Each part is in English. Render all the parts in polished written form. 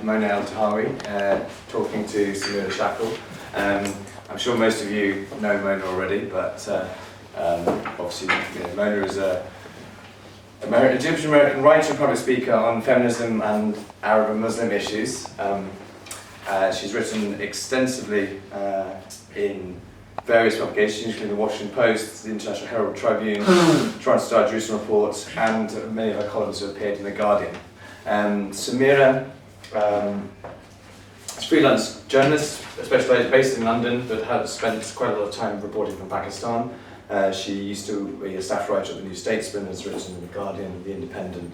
Mona Eltahawy, talking to Samira Shackle. I'm sure most of you know Mona already, but obviously Mona is an Egyptian-American writer and public speaker on feminism and Arab and Muslim issues. She's written extensively in various publications, including the Washington Post, the International Herald Tribune, Toronto Star, Jerusalem Report, and many of her columns have appeared in The Guardian. Samira is a freelance journalist, especially based in London, but has spent quite a lot of time reporting from Pakistan. She used to be a staff writer at the New Statesman, has written in The Guardian, The Independent.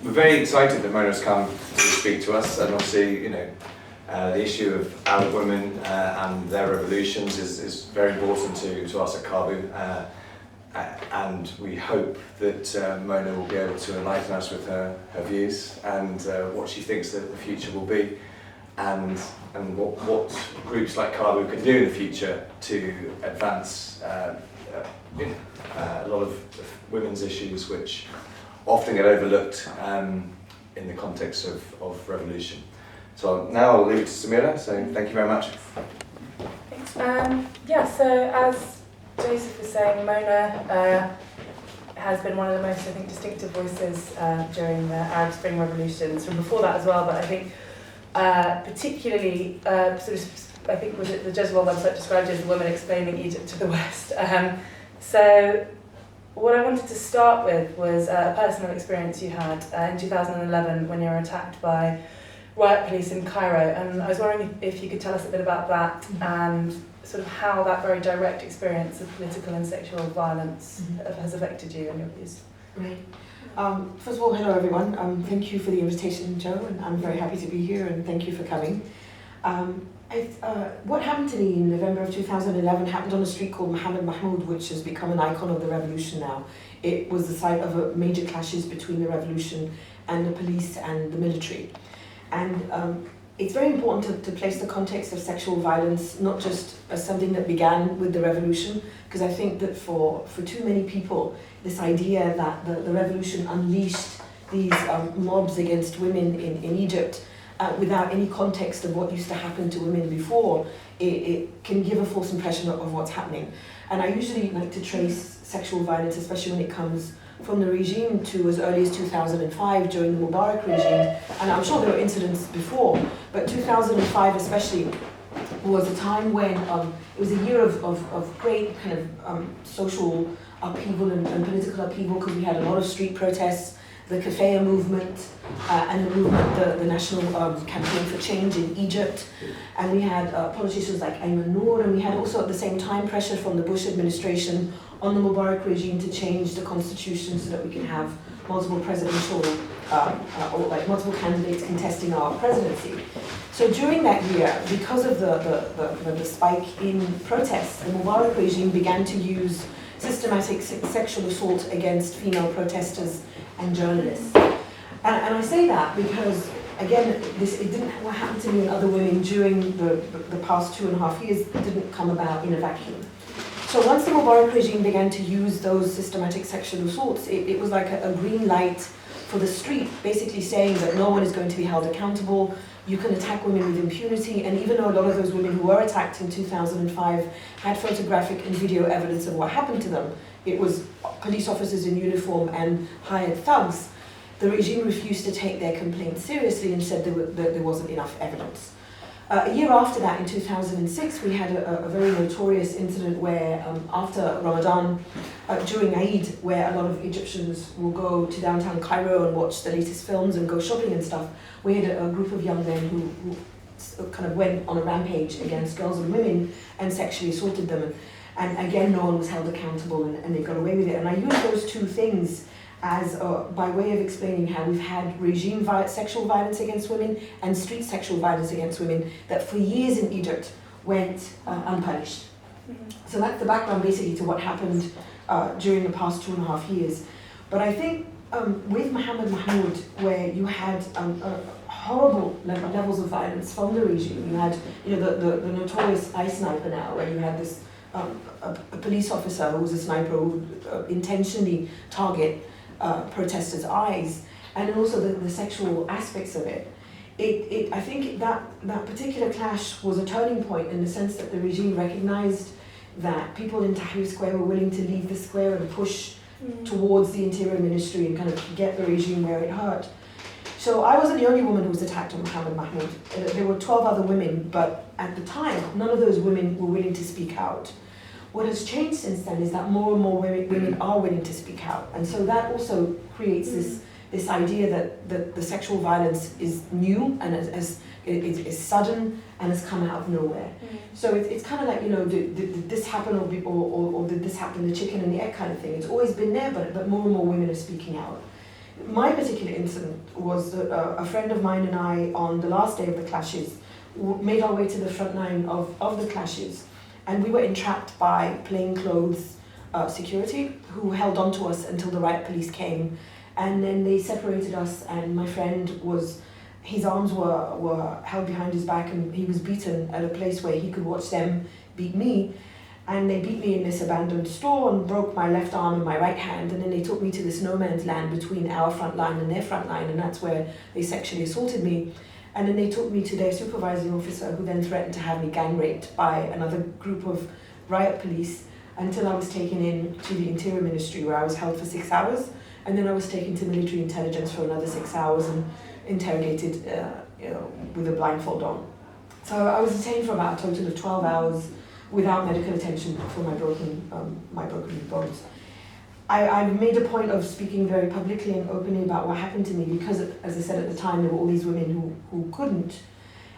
We're very excited that Mona has come to speak to us, and obviously, the issue of Arab women and their revolutions is very important to us at Caabu, and we hope that Mona will be able to enlighten us with her views and what she thinks that the future will be, and what groups like Caabu can do in the future to advance a lot of women's issues which often get overlooked in the context of revolution. So now I'll leave it to Samira, so thank you very much. So as Joseph was saying, Mona has been one of the most, I think, distinctive voices during the Arab Spring revolutions, from before that as well, but I think particularly, I think was it the Jezebel website described as the woman explaining Egypt to the West. So what I wanted to start with was a personal experience you had in 2011 when you were attacked by riot police in Cairo, and I was wondering if you could tell us a bit about that and sort of how that very direct experience of political and sexual violence has affected you and your views. Right. First of all, hello everyone. Thank you for the invitation, Joe, and I'm very happy to be here, and thank you for coming. What happened to me in November of 2011 happened on a street called Mohammed Mahmoud, which has become an icon of the revolution now. It was the site of major clashes between the revolution and the police and the military. And it's very important to place the context of sexual violence not just as something that began with the revolution, because I think that for too many people, this idea that the revolution unleashed these mobs against women in Egypt without any context of what used to happen to women before, it can give a false impression of what's happening. And I usually like to trace sexual violence, especially when it comes from the regime, to as early as 2005 during the Mubarak regime, and I'm sure there were incidents before, but 2005 especially was a time when it was a year of great kind of social upheaval and political upheaval, because we had a lot of street protests, the Kafaya movement, and the movement, the national campaign for change in Egypt, and we had politicians like Ayman Noor, and we had also at the same time pressure from the Bush administration on the Mubarak regime to change the constitution so that we can have multiple presidential, or like multiple candidates contesting our presidency. So during that year, because of the spike in protests, the Mubarak regime began to use systematic sexual assault against female protesters and journalists. And I say that because, again, what happened to me and other women during the past 2.5 years didn't come about in a vacuum. So once the Mubarak regime began to use those systematic sexual assaults, it was like a green light for the street, basically saying that no one is going to be held accountable, you can attack women with impunity, and even though a lot of those women who were attacked in 2005 had photographic and video evidence of what happened to them, it was police officers in uniform and hired thugs, the regime refused to take their complaints seriously and said that there wasn't enough evidence. A year after that, in 2006, we had a very notorious incident where after Ramadan, during Eid, where a lot of Egyptians will go to downtown Cairo and watch the latest films and go shopping and stuff, we had a group of young men who kind of went on a rampage against girls and women and sexually assaulted them. And again, no one was held accountable, and they got away with it. And I use those two things as by way of explaining how we've had regime sexual violence against women and street sexual violence against women that for years in Egypt went unpunished. So that's the background basically to what happened during the past 2.5 years. But I think with Mohammed Mahmoud, where you had horrible levels of violence from the regime, you had the notorious eye sniper now, where you had this a police officer who was a sniper who would intentionally target protesters' eyes, and also the sexual aspects of it. I think that particular clash was a turning point in the sense that the regime recognized that people in Tahrir Square were willing to leave the square and push towards the Interior Ministry and kind of get the regime where it hurt. So I wasn't the only woman who was attacked on Mohammed Mahmoud. There were 12 other women, but at the time, none of those women were willing to speak out. What has changed since then is that more and more women are willing to speak out. And so that also creates this idea that the sexual violence is new and is sudden and has come out of nowhere. So it's kind of like, did this happen or did this happen, the chicken and the egg kind of thing. It's always been there, but more and more women are speaking out. My particular incident was that a friend of mine and I, on the last day of the clashes, made our way to the front line of the clashes, and we were entrapped by plainclothes security who held on to us until the riot police came, and then they separated us, and my friend his arms were held behind his back and he was beaten at a place where he could watch them beat me. And they beat me in this abandoned store and broke my left arm and my right hand, and then they took me to this no man's land between our front line and their front line, and that's where they sexually assaulted me. And then they took me to their supervising officer, who then threatened to have me gang raped by another group of riot police, until I was taken in to the Interior Ministry, where I was held for 6 hours, and then I was taken to military intelligence for another 6 hours and interrogated with a blindfold on. So I was detained for about a total of 12 hours without medical attention for my broken bones. I made a point of speaking very publicly and openly about what happened to me because, as I said at the time, there were all these women who couldn't.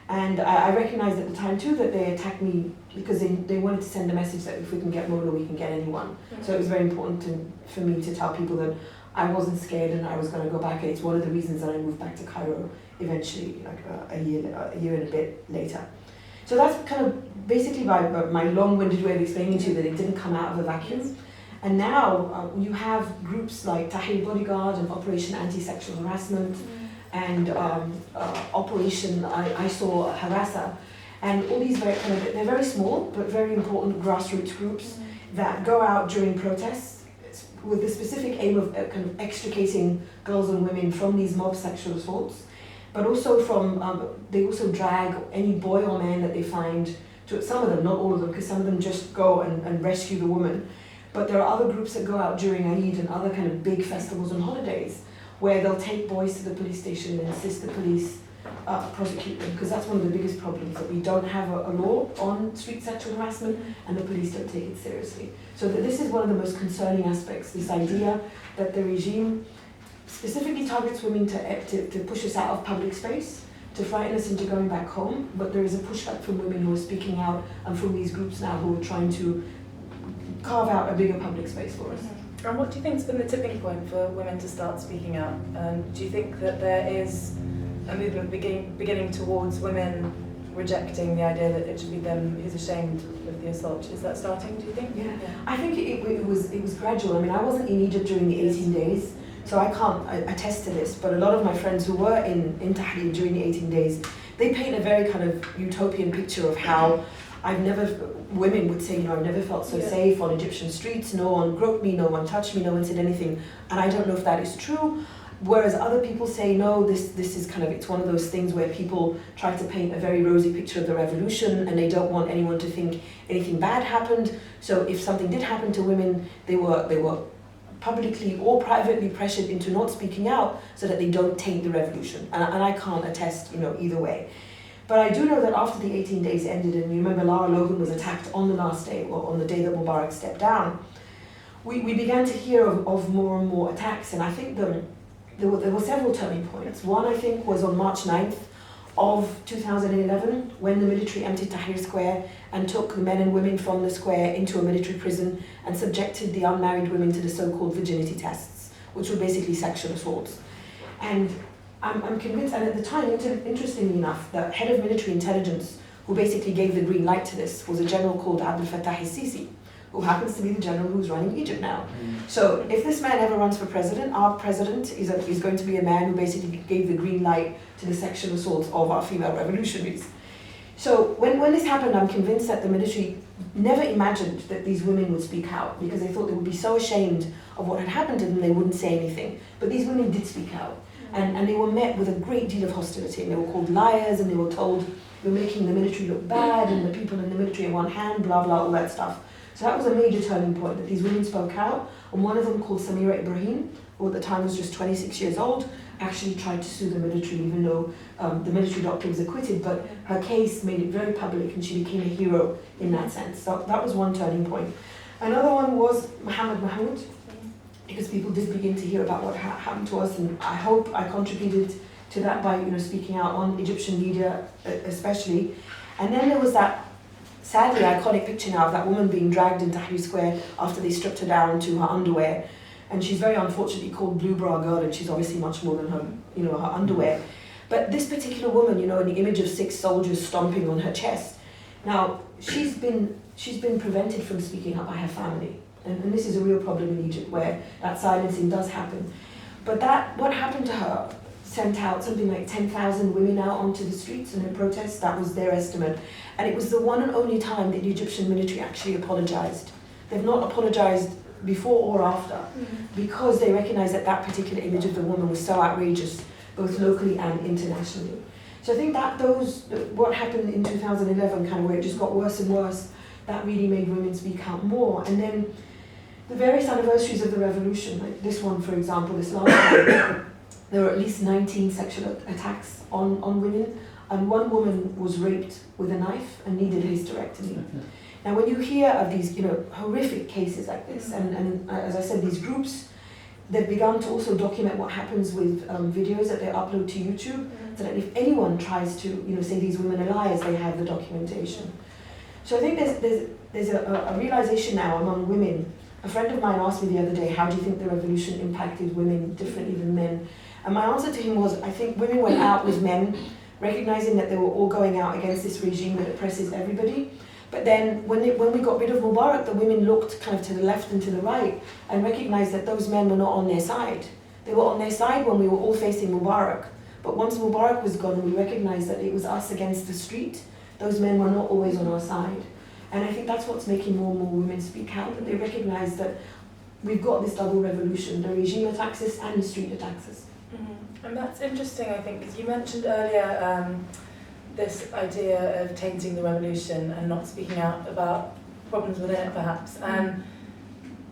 And I recognized at the time too that they attacked me because they wanted to send a message that if we can get Mola, we can get anyone. So it was very important for me to tell people that I wasn't scared and I was going to go back. And it's one of the reasons that I moved back to Cairo eventually, like a year and a bit later. So that's kind of basically my long-winded way of explaining to you that it didn't come out of a vacuum. And now you have groups like Tahrir Bodyguard and Operation Anti-Sexual Harassment and Operation I Saw Harassa, and all these they're very small but very important grassroots groups that go out during protests with the specific aim of kind of extricating girls and women from these mob sexual assaults. But also they also drag any boy or man that they find, to some of them, not all of them, because some of them just go and rescue the woman. But there are other groups that go out during Eid and other kind of big festivals and holidays, where they'll take boys to the police station and insist the police prosecute them, because that's one of the biggest problems, that we don't have a law on street sexual harassment and the police don't take it seriously. So this is one of the most concerning aspects, this idea that the regime specifically targets women to push us out of public space, to frighten us into going back home, but there is a pushback from women who are speaking out and from these groups now who are trying to carve out a bigger public space for us. And what do you think has been the tipping point for women to start speaking out? Do you think that there is a movement beginning towards women rejecting the idea that it should be them who's ashamed of the assault? Is that starting, do you think? Yeah. I think it was gradual. I mean, I wasn't in Egypt during the 18 days, so I can't attest to this, but a lot of my friends who were in Tahrir during the 18 days, they paint a very kind of utopian picture of how women would say, I've never felt so safe on Egyptian streets, no one groped me, no one touched me, no one said anything, and I don't know if that is true. Whereas other people say, no, this is kind of, it's one of those things where people try to paint a very rosy picture of the revolution and they don't want anyone to think anything bad happened. So if something did happen to women, they were publicly or privately pressured into not speaking out so that they don't taint the revolution. And I can't attest, either way. But I do know that after the 18 days ended, and you remember Lara Logan was attacked on the last day, or on the day that Mubarak stepped down, we began to hear of more and more attacks, and I think there were several turning points. One, I think, was on March 9th of 2011, when the military emptied Tahrir Square and took the men and women from the square into a military prison and subjected the unmarried women to the so-called virginity tests, which were basically sexual assaults. And I'm convinced, and at the time, interestingly enough, the head of military intelligence, who basically gave the green light to this, was a general called Abdel Fattah al-Sisi, who happens to be the general who's running Egypt now. So if this man ever runs for president, our president is going to be a man who basically gave the green light to the sexual assaults of our female revolutionaries. So when this happened, I'm convinced that the military never imagined that these women would speak out, because they thought they would be so ashamed of what had happened to them they wouldn't say anything. But these women did speak out. And they were met with a great deal of hostility, and they were called liars, and they were told, you're making the military look bad, and the people in the military are one hand, blah, blah, all that stuff. So that was a major turning point, that these women spoke out, and one of them, called Samira Ibrahim, who at the time was just 26 years old, actually tried to sue the military, even though the military doctor was acquitted, but her case made it very public, and she became a hero in that sense. So that was one turning point. Another one was Mohammed Mahmoud, because people did begin to hear about what happened to us, and I hope I contributed to that by speaking out on Egyptian media especially. And then there was that sadly iconic picture now of that woman being dragged into Tahrir Square after they stripped her down to her underwear, and she's very unfortunately called Blue Bra Girl, and she's obviously much more than her her underwear. But this particular woman, in the image of 6 soldiers stomping on her chest, now she's been prevented from speaking up by her family. And this is a real problem in Egypt, where that silencing does happen. But what happened to her sent out something like 10,000 women out onto the streets in a protest. That was their estimate. And it was the one and only time that the Egyptian military actually apologized. They've not apologized before or after, because they recognized that that particular image of the woman was so outrageous, both locally and internationally. So I think that what happened in 2011, kind of where it just got worse and worse, that really made women speak out more. And then the various anniversaries of the revolution, like this one, for example, this last one, there were at least 19 sexual attacks on women, and one woman was raped with a knife and needed a hysterectomy. Now, when you hear of these, horrific cases like this, and as I said, these groups, they've begun to also document what happens with videos that they upload to YouTube, so that if anyone tries to, say these women are liars, they have the documentation. So I think there's a realization now among women. A friend of mine asked me the other day, how do you think the revolution impacted women differently than men? And my answer to him was, I think women went out with men, recognizing that they were all going out against this regime that oppresses everybody. But then when we got rid of Mubarak, the women looked kind of to the left and to the right and recognized that those men were not on their side. They were on their side when we were all facing Mubarak. But once Mubarak was gone, we recognized that it was us against the street. Those men were not always on our side. And I think that's what's making more and more women speak out, that they recognize that we've got this double revolution. The regime attacks us and the street attacks us. And that's interesting, I think, because you mentioned earlier this idea of tainting the revolution and not speaking out about problems within it, perhaps.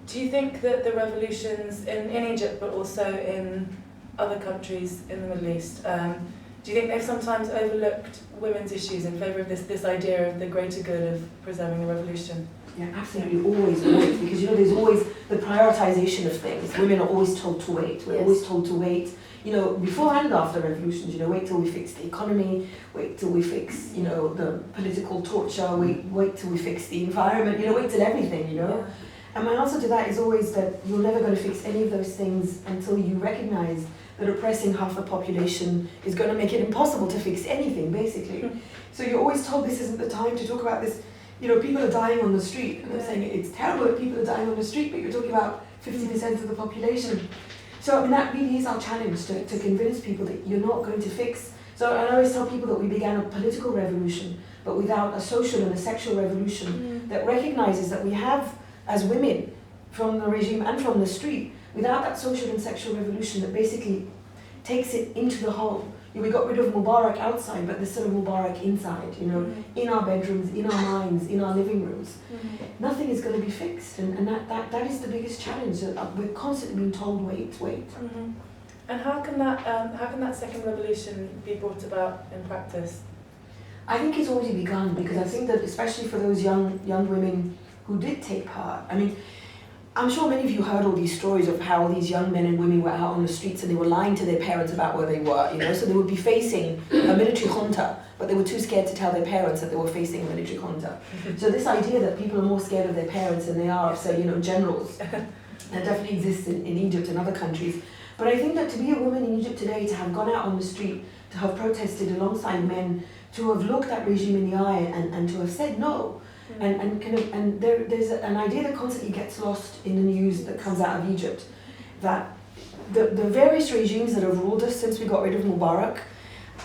Do you think that the revolutions in Egypt, but also in other countries in the Middle East, do you think they've sometimes overlooked women's issues in favour of this idea of the greater good of preserving the revolution? Yeah, absolutely, always, because there's always the prioritisation of things. Women are always told to wait. We're always told to wait. Before and after revolutions, wait till we fix the economy, wait till we fix, the political torture, wait till we fix the environment, wait till everything, Yeah. And my answer to that is always that you're never going to fix any of those things until you recognise that oppressing half the population is going to make it impossible to fix anything, basically. So you're always told this isn't the time to talk about this. People are dying on the street, and I'm saying it's terrible that people are dying on the street, but you're talking about 50% of the population. So that really is our challenge, to convince people that you're not going to fix. So I always tell people that we began a political revolution, but without a social and a sexual revolution that recognises that we have, as women, from the regime and from the street, without that social and sexual revolution that basically takes it into the home. We got rid of Mubarak outside, but there's still Mubarak inside, in our bedrooms, in our minds, in our living rooms. Nothing is going to be fixed, and that is the biggest challenge. We're constantly being told, wait. And how can that second revolution be brought about in practice? I think it's already begun, because I think that especially for those young women who did take part, I'm sure many of you heard all these stories of how these young men and women were out on the streets and they were lying to their parents about where they were, so they would be facing a military junta, but they were too scared to tell their parents that they were facing a military junta. So this idea that people are more scared of their parents than they are of, say, generals, that definitely exists in Egypt and other countries. But I think that to be a woman in Egypt today, to have gone out on the street, to have protested alongside men, to have looked that regime in the eye and to have said no, and there's an idea that constantly gets lost in the news that comes out of Egypt, that the various regimes that have ruled us since we got rid of Mubarak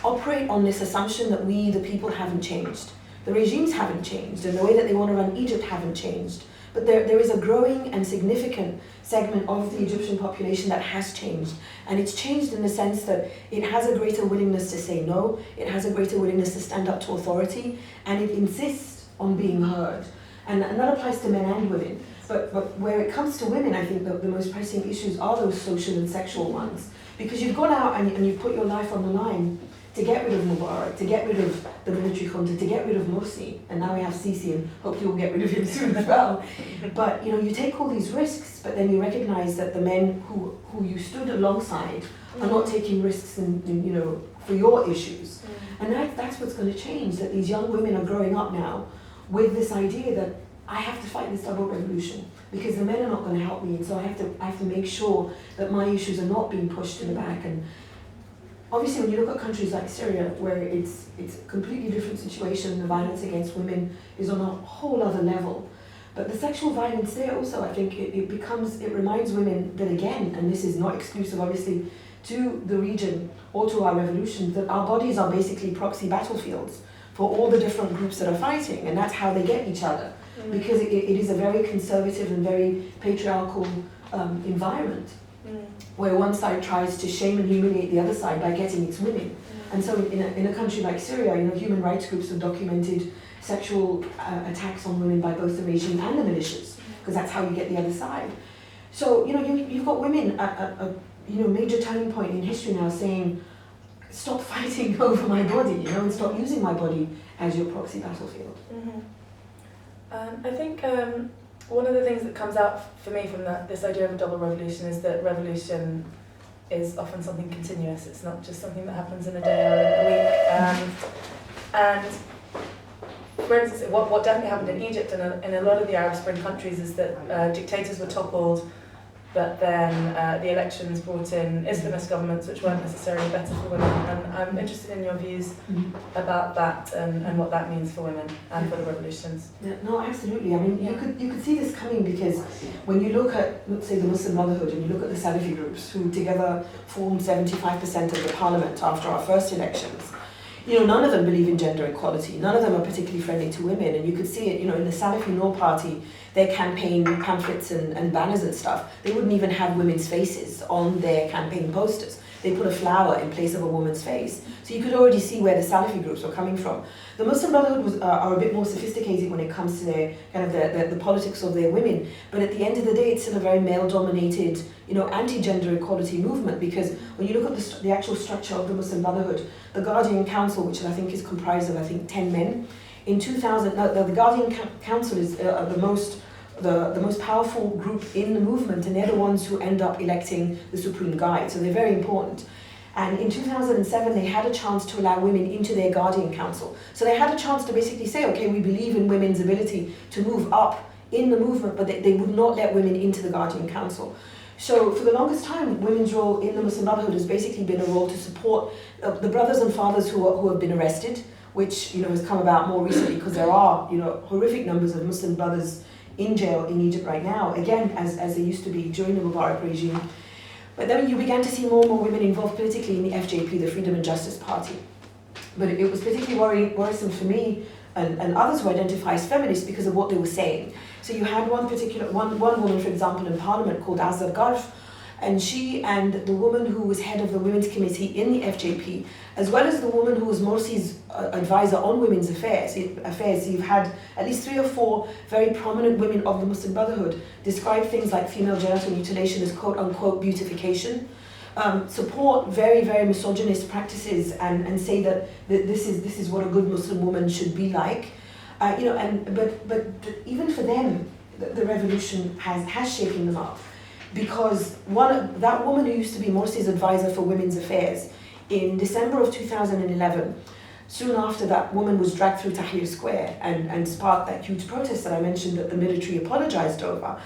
operate on this assumption that we, the people, haven't changed. The regimes haven't changed, and the way that they want to run Egypt haven't changed. But there is a growing and significant segment of the Egyptian population that has changed. And it's changed in the sense that it has a greater willingness to say no, it has a greater willingness to stand up to authority, and it insists on being heard. And that applies to men and women. But where it comes to women, I think the most pressing issues are those social and sexual ones. Because you've gone out and you've put your life on the line to get rid of Mubarak, to get rid of the military junta, to get rid of Morsi, and now we have Sisi, and hopefully we'll get rid of him soon as well. But you take all these risks, but then you recognise that the men who you stood alongside are not taking risks for your issues. And that's what's going to change, that these young women are growing up now with this idea that I have to fight this double revolution because the men are not going to help me, and so I have to make sure that my issues are not being pushed to the back. And obviously, when you look at countries like Syria, where it's a completely different situation, the violence against women is on a whole other level. But the sexual violence there also, I think it reminds women that again, and this is not exclusive obviously to the region or to our revolution, that our bodies are basically proxy battlefields for all the different groups that are fighting, and that's how they get each other. Because it is a very conservative and very patriarchal environment. Where one side tries to shame and humiliate the other side by getting its women. And so in a country like Syria, human rights groups have documented sexual attacks on women by both the regime and the militias, because that's how you get the other side. So, you've got women at a major turning point in history now saying, stop fighting over my body, and stop using my body as your proxy battlefield. I think one of the things that comes out for me from this idea of a double revolution is that revolution is often something continuous. It's not just something that happens in a day or in a week. And for instance, what definitely happened in Egypt and in a lot of the Arab Spring countries is that dictators were toppled, but then the elections brought in Islamist governments which weren't necessarily better for women. And I'm interested in your views about that and what that means for women and for the revolutions. Yeah, no, absolutely. I mean, you could see this coming because when you look at, let's say, the Muslim Brotherhood and you look at the Salafi groups who together formed 75% of the parliament after our first elections, none of them believe in gender equality. None of them are particularly friendly to women. And you could see it, in the Salafi Noor Party, their campaign pamphlets and banners and stuff, they wouldn't even have women's faces on their campaign posters. They put a flower in place of a woman's face. So you could already see where the Salafi groups were coming from. The Muslim Brotherhood are a bit more sophisticated when it comes to their the politics of their women. But at the end of the day, it's still a very male-dominated, anti-gender equality movement. Because when you look at the actual structure of the Muslim Brotherhood, the Guardian Council, which I think is comprised of 10 men, in 2000, the Guardian Council is the most powerful group in the movement, and they're the ones who end up electing the Supreme Guide, so they're very important. And in 2007, they had a chance to allow women into their Guardian Council. So they had a chance to basically say, okay, we believe in women's ability to move up in the movement, but they would not let women into the Guardian Council. So for the longest time, women's role in the Muslim Brotherhood has basically been a role to support the brothers and fathers who have been arrested, which has come about more recently because there are horrific numbers of Muslim brothers in jail in Egypt right now, again as they used to be during the Mubarak regime. But then you began to see more and more women involved politically in the FJP, the Freedom and Justice Party. But it was particularly worrisome for me and others who identify as feminists because of what they were saying. So you had one woman, for example, in Parliament called Azar Garf, and she and the woman who was head of the Women's Committee in the FJP, as well as the woman who was Morsi's advisor on women's affairs. So you've had at least 3 or 4 very prominent women of the Muslim Brotherhood describe things like female genital mutilation as quote-unquote beautification, support very, very misogynist practices and say that this is what a good Muslim woman should be like. But even for them, the revolution has shaken them up. Because that woman who used to be Morsi's advisor for women's affairs, in December of 2011, soon after that woman was dragged through Tahrir Square and sparked that huge protest that I mentioned that the military apologized over,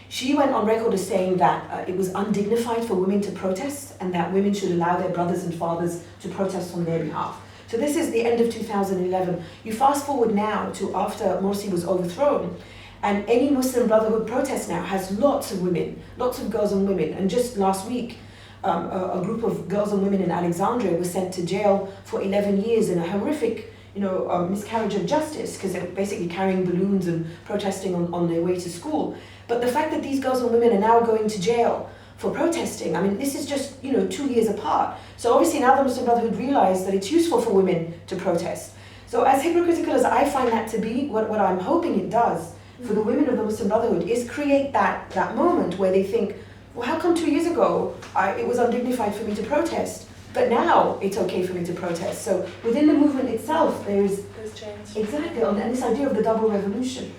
she went on record as saying that it was undignified for women to protest and that women should allow their brothers and fathers to protest on their behalf. So this is the end of 2011. You fast forward now to after Morsi was overthrown, and any Muslim Brotherhood protest now has lots of women, lots of girls and women. And just last week, a group of girls and women in Alexandria was sent to jail for 11 years in a horrific, miscarriage of justice because they're basically carrying balloons and protesting on their way to school. But the fact that these girls and women are now going to jail for protesting, I mean, this is just, 2 years apart. So obviously now the Muslim Brotherhood realised that it's useful for women to protest. So as hypocritical as I find that to be, what I'm hoping it does for the women of the Muslim Brotherhood is create that moment where they think, well, how come 2 years ago it was undignified for me to protest, but now it's okay for me to protest? So within the movement itself, there's change. Exactly, and this idea of the double revolution.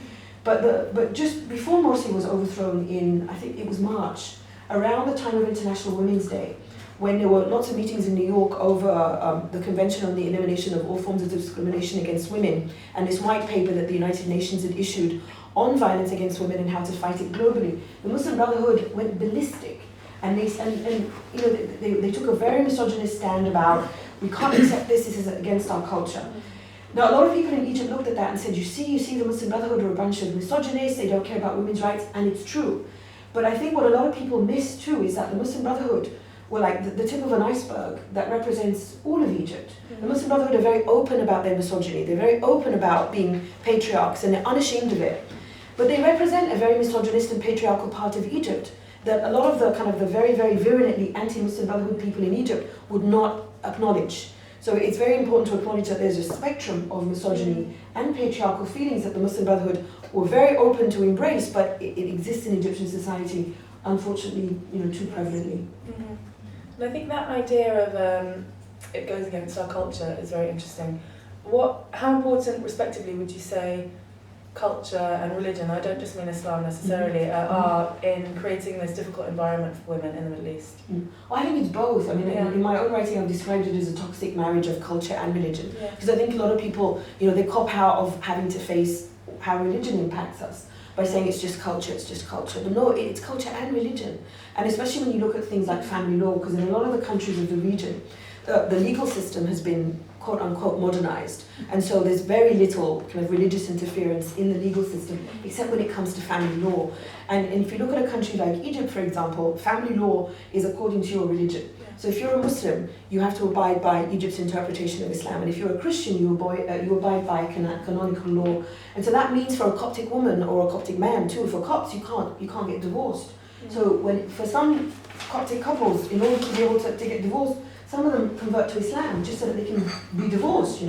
But just before Morsi was overthrown in, I think it was March, around the time of International Women's Day, when there were lots of meetings in New York over the Convention on the Elimination of All Forms of Discrimination Against Women, and this white paper that the United Nations had issued on violence against women and how to fight it globally, the Muslim Brotherhood went ballistic, and they took a very misogynist stand about, we can't accept this is against our culture. Now, a lot of people in Egypt looked at that and said, you see, the Muslim Brotherhood are a bunch of misogynists, they don't care about women's rights, and it's true. But I think what a lot of people miss too is that the Muslim Brotherhood were like the tip of an iceberg that represents all of Egypt. The Muslim Brotherhood are very open about their misogyny, they're very open about being patriarchs, and they're unashamed of it. But they represent a very misogynist and patriarchal part of Egypt that a lot of the very, very virulently anti-Muslim Brotherhood people in Egypt would not acknowledge. So it's very important to acknowledge that there's a spectrum of misogyny and patriarchal feelings that the Muslim Brotherhood were very open to embrace, but it exists in Egyptian society, unfortunately, too prevalently. Mm-hmm. And I think that idea of it goes against our culture is very interesting. How important, respectively, would you say culture and religion, I don't just mean Islam necessarily, are in creating this difficult environment for women in the Middle East? Well, I think it's both. I mean, in my own writing, I've described it as a toxic marriage of culture and religion. Because I think a lot of people, they cop out of having to face how religion impacts us by saying it's just culture. But no, it's culture and religion. And especially when you look at things like family law, because in a lot of the countries of the region, the legal system has been quote-unquote modernized, and so there's very little kind of religious interference in the legal system except when it comes to family law. And if you look at a country like Egypt, for example, family law is according to your religion. So if you're a Muslim, you have to abide by Egypt's interpretation of Islam, and if you're a Christian, you abide by canonical law. And so that means for a Coptic woman or a Coptic man too, for Copts you can't get divorced. So for some Coptic couples, in order to be able to get divorced, some of them convert to Islam just so that they can be divorced,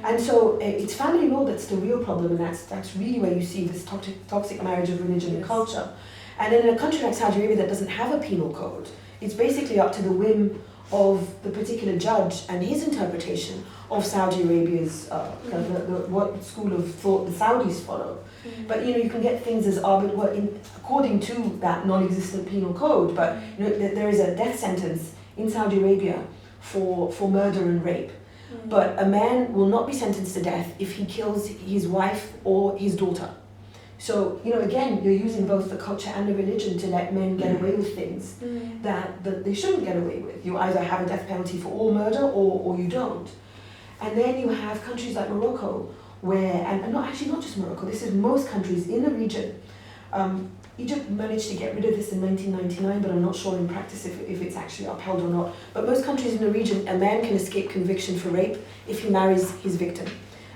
And so it's family law that's the real problem, and that's really where you see this toxic marriage of religion and culture. And in a country like Saudi Arabia that doesn't have a penal code, it's basically up to the whim of the particular judge and his interpretation of Saudi Arabia's what school of thought the Saudis follow. But you can get things as according to that non-existent penal code. But there is a death sentence in Saudi Arabia for murder and rape. But a man will not be sentenced to death if he kills his wife or his daughter. So, again, you're using both the culture and the religion to let men get away with things that they shouldn't get away with. You either have a death penalty for all murder or you don't. And then you have countries like Morocco where, and not just Morocco, this is most countries in the region. Egypt managed to get rid of this in 1999, but I'm not sure in practice if it's actually upheld or not. But most countries in the region, a man can escape conviction for rape if he marries his victim.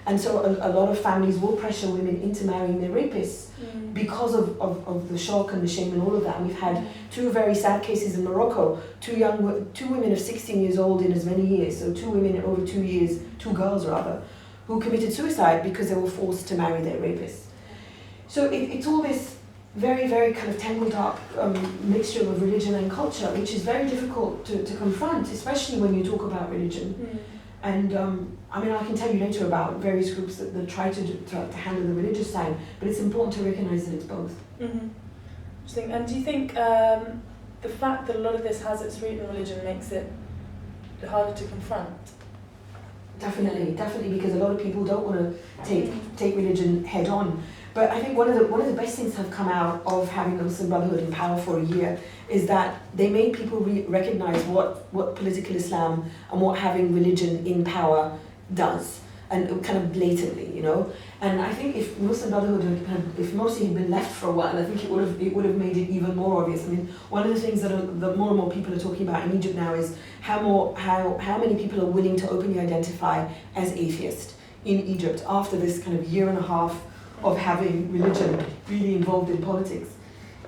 And so a lot of families will pressure women into marrying their rapists because of the shock and the shame and all of that. And we've had two very sad cases in Morocco, two women of 16 years old in as many years, so two women in over 2 years, two girls rather, who committed suicide because they were forced to marry their rapists. So it's all this very, very kind of tangled up mixture of religion and culture, which is very difficult to confront, especially when you talk about religion. And I can tell you later about various groups that try to handle the religious side, but it's important to recognize that it's both. Interesting. And do you think the fact that a lot of this has its root in religion makes it harder to confront? Definitely, because a lot of people don't want to take religion head on. But I think one of the best things that have come out of having the Muslim Brotherhood in power for a year is that they made people recognize what political Islam and what having religion in power does, and kind of blatantly, And I think if Muslim Brotherhood if Morsi had been left for a while, I think it would have made it even more obvious. I mean, one of the things that more and more people are talking about in Egypt now is how many people are willing to openly identify as atheist in Egypt after this kind of year and a half of having religion really involved in politics.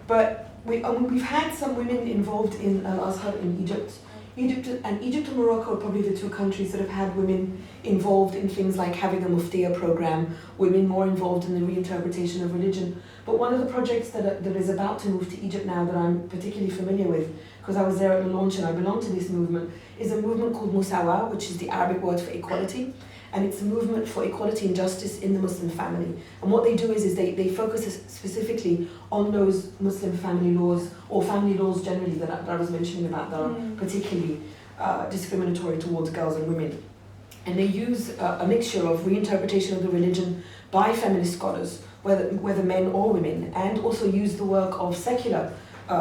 But we've had some women involved in Al-Azhar in Egypt. Egypt and Morocco are probably the two countries that have had women involved in things like having a muftiya program, women more involved in the reinterpretation of religion. But one of the projects that is about to move to Egypt now that I'm particularly familiar with, because I was there at the launch and I belong to this movement, is a movement called Musawa, which is the Arabic word for equality. And it's a movement for equality and justice in the Muslim family. And what they do is they focus specifically on those Muslim family laws, or family laws generally that I was mentioning about that are particularly discriminatory towards girls and women. And they use a mixture of reinterpretation of the religion by feminist scholars, whether men or women, and also use the work of secular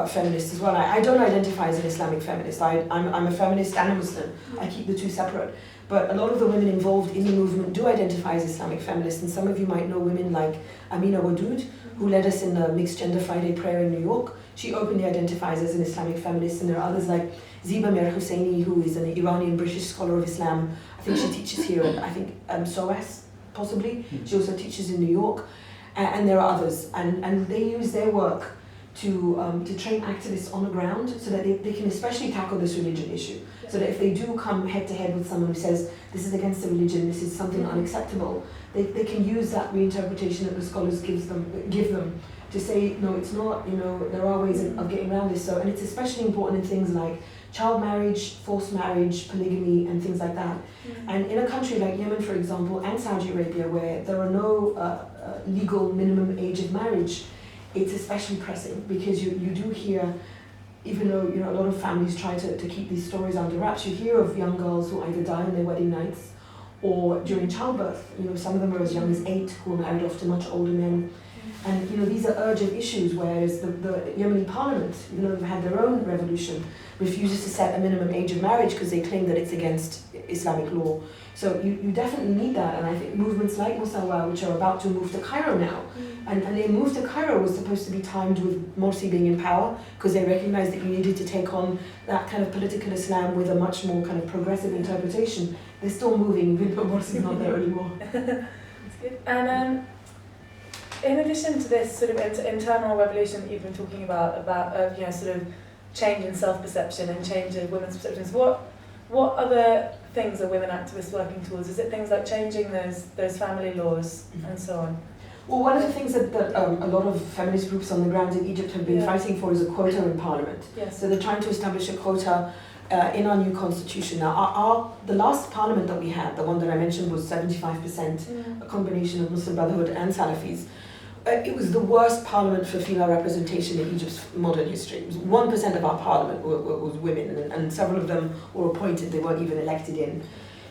feminists as well. I don't identify as an Islamic feminist. I'm a feminist and a Muslim. I keep the two separate. But a lot of the women involved in the movement do identify as Islamic feminists, and some of you might know women like Amina Wadoud, who led us in the Mixed Gender Friday prayer in New York. She openly identifies as an Islamic feminist, and there are others like Ziba Mir Husseini, who is an Iranian-British scholar of Islam. I think she teaches here at, I think, SOAS, possibly. She also teaches in New York, and there are others. And they use their work to train activists on the ground so that they can especially tackle this religion issue. So that if they do come head to head with someone who says this is against the religion, this is something unacceptable, they can use that reinterpretation that the scholars give them to say, no, it's not, there are ways of getting around this. So, and it's especially important in things like child marriage, forced marriage, polygamy, and things like that. And in a country like Yemen, for example, and Saudi Arabia, where there are no legal minimum age of marriage, it's especially pressing, because you do hear, even though a lot of families try to keep these stories under wraps, you hear of young girls who either die on their wedding nights or during childbirth. Some of them are as young as 8, who are married off to much older men. And these are urgent issues, whereas the Yemeni parliament, even though they've had their own revolution, refuses to set a minimum age of marriage because they claim that it's against Islamic law. So you definitely need that, and I think movements like Musawa, which are about to move to Cairo now, and their move to Cairo was supposed to be timed with Morsi being in power, because they recognized that you needed to take on that kind of political Islam with a much more kind of progressive interpretation. They're still moving, even though Morsi's not there anymore. That's good. And in addition to this sort of internal revolution that you've been talking about sort of change in self-perception and change in women's perceptions, what other things are women activists working towards? Is it things like changing those family laws and so on? Well, one of the things that a lot of feminist groups on the ground in Egypt have been fighting for is a quota in parliament. Yes. So they're trying to establish a quota in our new constitution. Now, the last parliament that we had, the one that I mentioned, was 75%, a combination of Muslim Brotherhood and Salafis. It was the worst parliament for female representation in Egypt's modern history. It was 1% of our parliament was women, and several of them were appointed, they weren't even elected in.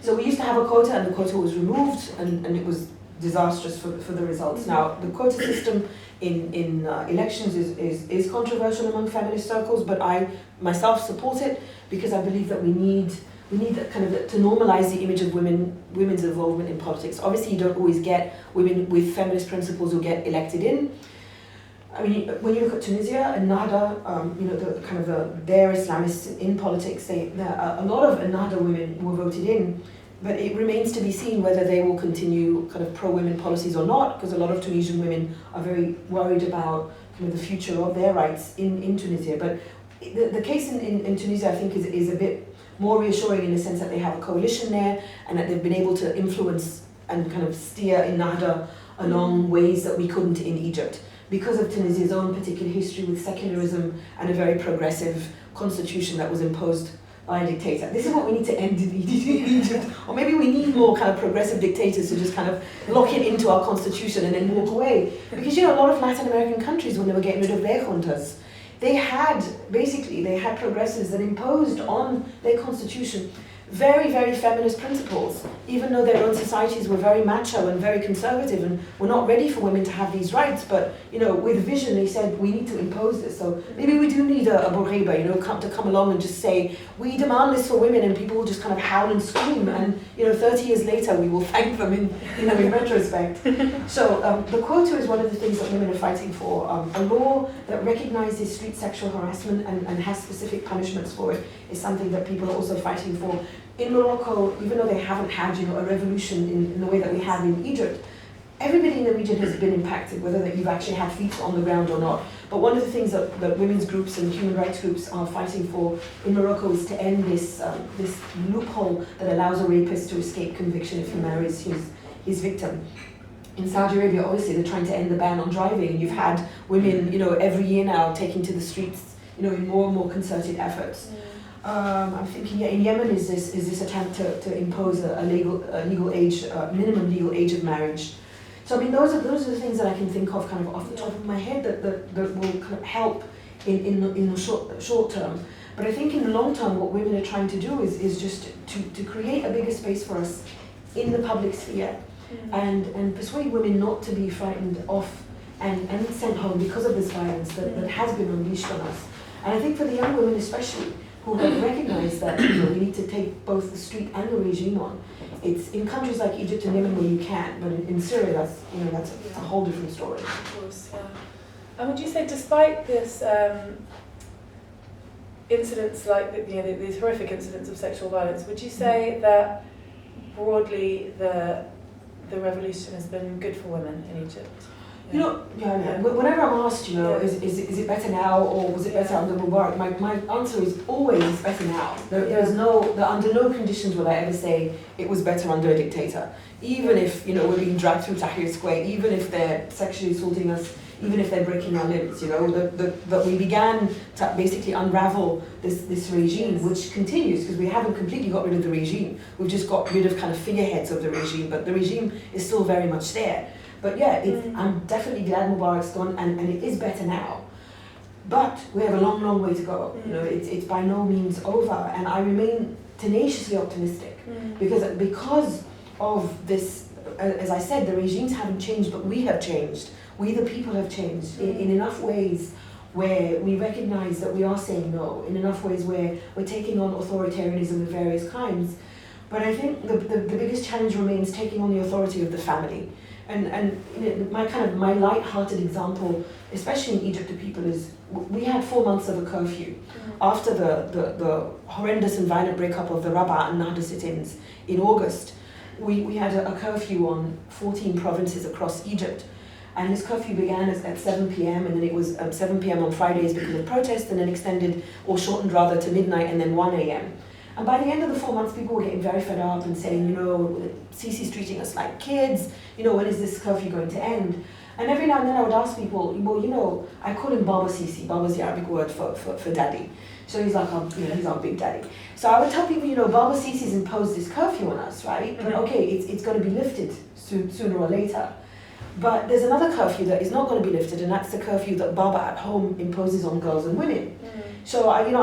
So we used to have a quota, and the quota was removed, and it was disastrous for the results. Now, the quota system in elections is controversial among feminist circles, but I myself support it because I believe that we need that kind of to normalize the image of women's involvement in politics. Obviously, you don't always get women with feminist principles who get elected in. I mean, when you look at Tunisia and Ennahda, their Islamists in politics, a lot of Ennahda women were voted in, but it remains to be seen whether they will continue kind of pro-women policies or not, because a lot of Tunisian women are very worried about kind of the future of their rights in Tunisia. But the case in Tunisia, I think, is a bit more reassuring in the sense that they have a coalition there and that they've been able to influence and kind of steer Ennahda along ways that we couldn't in Egypt because of Tunisia's own particular history with secularism and a very progressive constitution that was imposed by a dictator. This is what we need to end in Egypt. Or maybe we need more kind of progressive dictators to just kind of lock it into our constitution and then walk away. Because a lot of Latin American countries, when they were getting rid of their juntas, they had progressives that imposed on their constitution very, very feminist principles, even though their own societies were very macho and very conservative and were not ready for women to have these rights. But, with vision, they said, we need to impose this. So maybe we do need a Bourguiba, to come along and just say, we demand this for women, and people will just kind of howl and scream. And, 30 years later, we will thank them in retrospect. So the quota is one of the things that women are fighting for. A law that recognizes street sexual harassment and has specific punishments for it is something that people are also fighting for. in Morocco, even though they haven't had, a revolution in the way that we have in Egypt, everybody in the region has been impacted, whether that you've actually had feet on the ground or not. But one of the things that women's groups and human rights groups are fighting for in Morocco is to end this loophole that allows a rapist to escape conviction if he marries his victim. In Saudi Arabia, obviously, they're trying to end the ban on driving. You've had women, every year now taking to the streets, in more and more concerted efforts. I'm thinking, in Yemen, is this attempt to impose a legal age, minimum legal age of marriage. So I mean, those are the things that I can think of kind of off the top of my head that will kind of help in the short term. But I think in the long term, what women are trying to do is just to create a bigger space for us in the public sphere, and persuade women not to be frightened off and sent home because of this violence that has been unleashed on us. And I think for the young women especially, who have recognized that we need to take both the street and the regime on. It's in countries like Egypt and Yemen where you can, but in Syria that's a whole different story. Of course, yeah. And would you say, despite this incidents like these horrific incidents of sexual violence, would you say that broadly the revolution has been good for women in Egypt? Whenever I'm asked, is it better now or was it better under Mubarak? My answer is always it's better now. Under no conditions will I ever say it was better under a dictator. Even if, we're being dragged through Tahrir Square, even if they're sexually assaulting us, even if they're breaking our limbs, that we began to basically unravel this regime, which continues, because we haven't completely got rid of the regime. We've just got rid of kind of figureheads of the regime, but the regime is still very much there. But yeah, I'm definitely glad Mubarak's gone, and it is better now. But we have a long, long way to go. It's by no means over, and I remain tenaciously optimistic because of this. As I said, the regimes haven't changed, but we have changed. We, the people, have changed in enough ways where we recognize that we are saying no, in enough ways where we're taking on authoritarianism of various kinds. But I think the biggest challenge remains taking on the authority of the family. And my light-hearted example, especially in Egypt, to people is we had 4 months of a curfew after the horrendous and violent breakup of the Rabaa and Nahda sit-ins in August. We had a curfew on 14 provinces across Egypt, and this curfew began at 7 p.m. and then it was 7 p.m. on Fridays because of protests, and then extended or shortened rather to midnight and then 1 a.m. And by the end of the 4 months, people were getting very fed up and saying, Sisi's treating us like kids, when is this curfew going to end? And every now and then I would ask people, I call him Baba Sisi. Baba's the Arabic word for daddy. So he's like, he's our big daddy. So I would tell people, Baba Sisi's imposed this curfew on us, right? But okay, it's going to be lifted sooner or later. But there's another curfew that is not going to be lifted, and that's the curfew that Baba at home imposes on girls and women. So I'd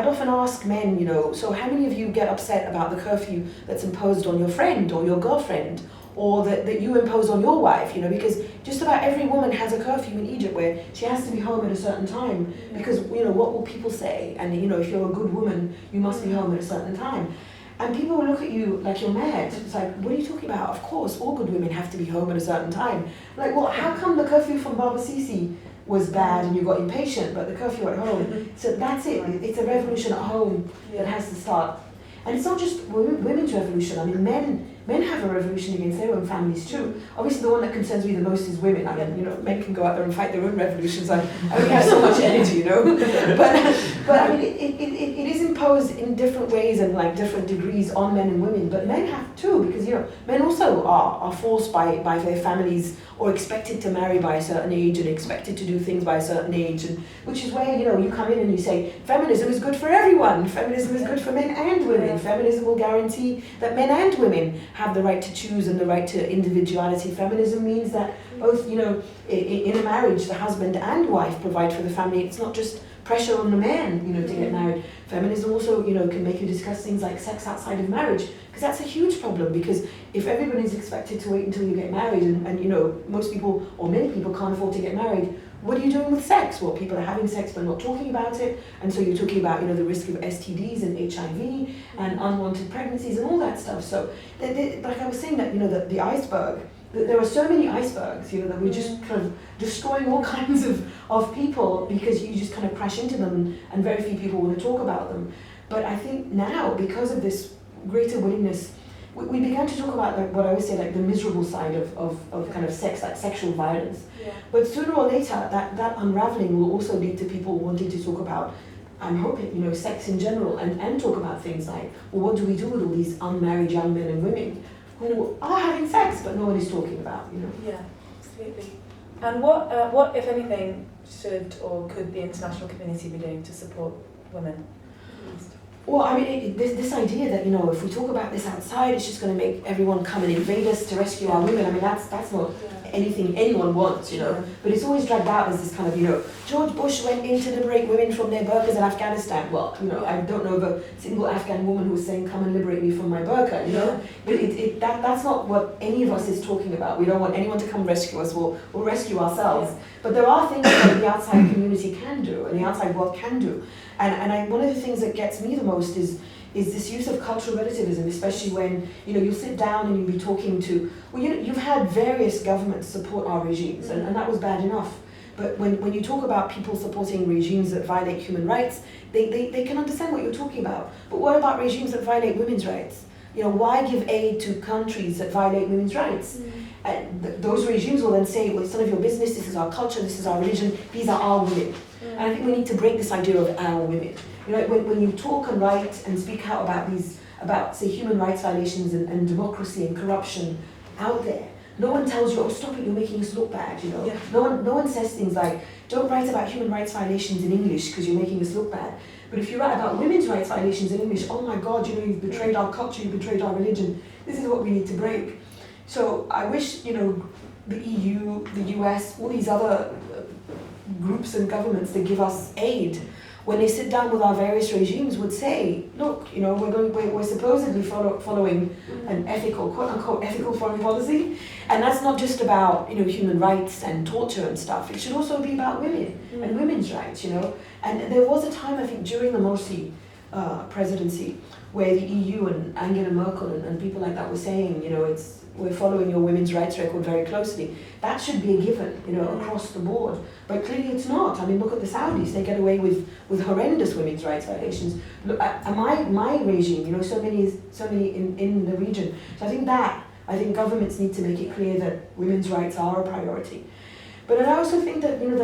often ask men, so how many of you get upset about the curfew that's imposed on your friend or your girlfriend, or that you impose on your wife, because just about every woman has a curfew in Egypt where she has to be home at a certain time, because, what will people say? And, if you're a good woman, you must be home at a certain time. And people will look at you like you're mad. It's like, what are you talking about? Of course, all good women have to be home at a certain time. Like, well, how come the curfew from Baba Sisi was bad and you got impatient, but the curfew at home? So that's it. It's a revolution at home that has to start. And it's not just women's revolution. I mean, men have a revolution against their own families too. Obviously, the one that concerns me the most is women. I mean, men can go out there and fight their own revolutions. I only have so much energy, But I mean, it is imposed in different ways and like different degrees on men and women. But men have too, because men also are forced by their families or expected to marry by a certain age and expected to do things by a certain age, and which is where you come in and you say feminism is good for everyone. Feminism is good for men and women. Feminism will guarantee that men and women have the right to choose and the right to individuality. Feminism means that both, in a marriage, the husband and wife provide for the family. It's not just pressure on the man, to get married. Feminism also, can make you discuss things like sex outside of marriage, because that's a huge problem, because if everybody's expected to wait until you get married and most people or many people can't afford to get married, what are you doing with sex? Well, people are having sex but not talking about it, and so you're talking about, the risk of STDs and HIV and unwanted pregnancies and all that stuff. So, like I was saying, that the iceberg, there are so many icebergs, that we're just kind of destroying all kinds of people because you just kind of crash into them and very few people want to talk about them. But I think now, because of this greater willingness. We began to talk about like what I always say, like the miserable side of kind of sex, like sexual violence. Yeah. But sooner or later, that unraveling will also lead to people wanting to talk about, I'm hoping, sex in general, and talk about things like, well, what do we do with all these unmarried young men and women who are having sex, but no one is talking about, Yeah, absolutely. And what, if anything, should or could the international community be doing to support women? At least? Well, I mean, this idea that, if we talk about this outside, it's just going to make everyone come and invade us to rescue our women. I mean, that's not anything anyone wants, But it's always dragged out as this kind of, George Bush went in to liberate women from their burqas in Afghanistan. Well, I don't know of a single Afghan woman who was saying, come and liberate me from my burqa, But that's not what any of us is talking about. We don't want anyone to come rescue us. We'll rescue ourselves. Yeah. But there are things that the outside community can do and the outside world can do. And one of the things that gets me the most is this use of cultural relativism, especially when you sit down and you'll be talking to, you've had various governments support our regimes, and that was bad enough. But when you talk about people supporting regimes that violate human rights, they can understand what you're talking about. But what about regimes that violate women's rights? Why give aid to countries that violate women's rights? And those regimes will then say, well, it's none of your business, this is our culture, this is our religion, these are our women. And I think we need to break this idea of our women. When you talk and write and speak out about say human rights violations and democracy and corruption out there, no one tells you, oh, stop it, you're making us look bad, Yeah. No one says things like, don't write about human rights violations in English because you're making us look bad. But if you write about women's rights violations in English, oh my God, you've betrayed our culture, you've betrayed our religion. This is what we need to break. So I wish, the EU, the US, all these other groups and governments that give us aid, when they sit down with our various regimes, would say, look, we're supposedly following an ethical, quote unquote, ethical foreign policy, and that's not just about human rights and torture and stuff. It should also be about women and women's rights, And there was a time, I think, during the Morsi presidency, where the EU and Angela Merkel and people like that were saying, we're following your women's rights record very closely. That should be a given, across the board. But clearly it's not. I mean, look at the Saudis. They get away with horrendous women's rights violations. Look at my regime, so many in the region. So I think governments need to make it clear that women's rights are a priority. But I also think that, there